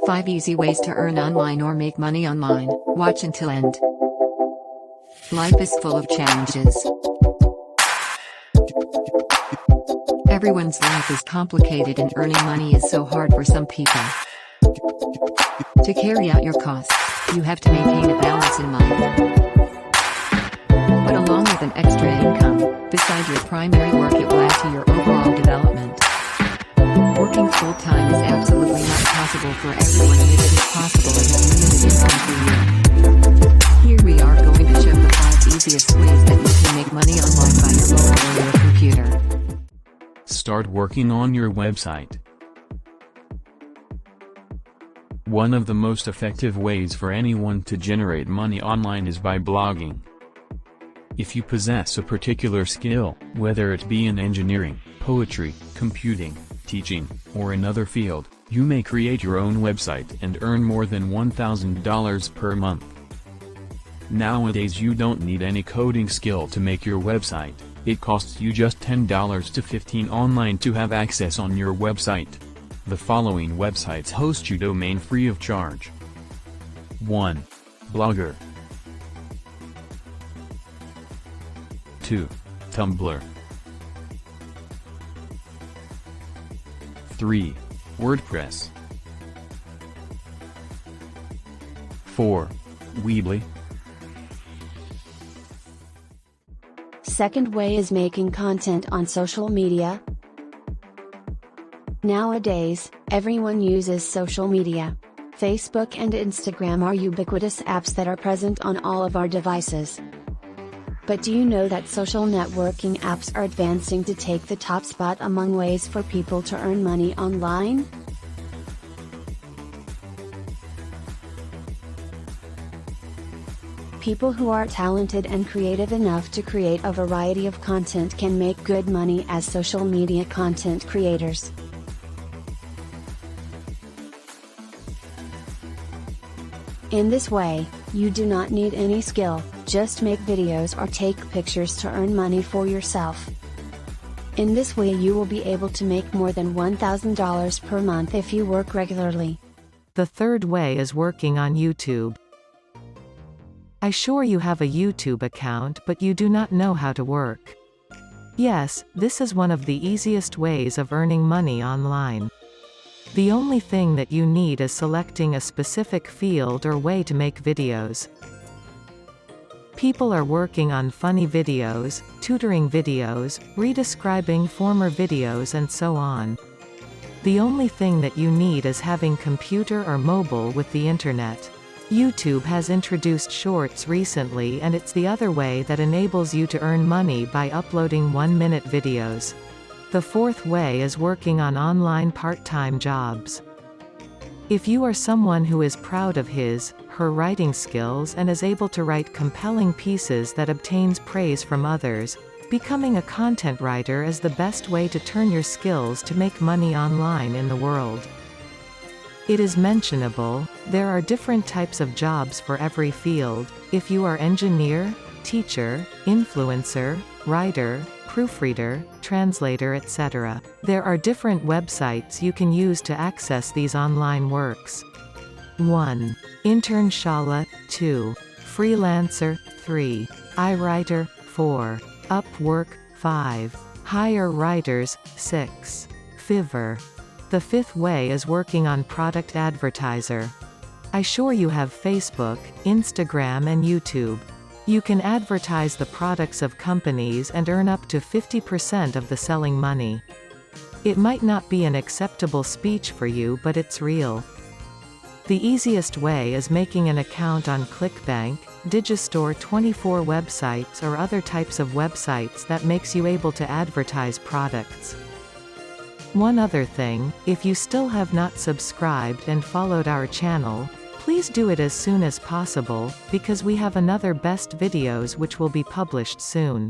5 easy ways to earn online or make money online. Watch until end. Life is full of challenges. Everyone's life is complicated and earning money is so hard for some people. To carry out your costs, you have to maintain a balance in mind. But along with an extra income, beside your primary work, it will add to your overall development. Working full-time is absolutely not possible for everyone, and if it is possible, it has limited income for you. Here we are going to show the 5 easiest ways that you can make money online by your mobile or your computer. Start working on your website. One of the most effective ways for anyone to generate money online is by blogging. If you possess a particular skill, whether it be in engineering, poetry, computing, teaching, or another field, you may create your own website and earn more than $1,000 per month. Nowadays you don't need any coding skill to make your website. It costs you just $10 to $15 online to have access on your website. The following websites host your domain free of charge. 1. Blogger. 2. Tumblr. 3. WordPress. 4. Weebly. Second way is making content on social media. Nowadays, everyone uses social media. Facebook and Instagram are ubiquitous apps that are present on all of our devices. But do you know that social networking apps are advancing to take the top spot among ways for people to earn money online? People who are talented and creative enough to create a variety of content can make good money as social media content creators. In this way, you do not need any skill, just make videos or take pictures to earn money for yourself. In this way you will be able to make more than $1,000 per month if you work regularly. The third way is working on YouTube. I'm sure you have a YouTube account but you do not know how to work. Yes, this is one of the easiest ways of earning money online. The only thing that you need is selecting a specific field or way to make videos. People are working on funny videos, tutoring videos, redescribing former videos and so on. The only thing that you need is having computer or mobile with the internet. YouTube has introduced Shorts recently, and it's the other way that enables you to earn money by uploading 1-minute videos. The fourth way is working on online part-time jobs. If you are someone who is proud of her writing skills and is able to write compelling pieces that obtains praise from others, becoming a content writer is the best way to turn your skills to make money online in the world. It is mentionable, there are different types of jobs for every field. If you are engineer, teacher, influencer, writer, proofreader, translator, etc., there are different websites you can use to access these online works. 1. Internshala. 2. Freelancer. 3. iWriter. 4. Upwork. 5. Hire writers. 6. Fiverr. The fifth way is working on product advertiser. I'm sure you have Facebook, Instagram and YouTube. You can advertise the products of companies and earn up to 50% of the selling money. It might not be an acceptable speech for you, but it's real. The easiest way is making an account on ClickBank, Digistore 24 websites or other types of websites that makes you able to advertise products. One other thing, if you still have not subscribed and followed our channel, please do it as soon as possible, because we have another best videos which will be published soon.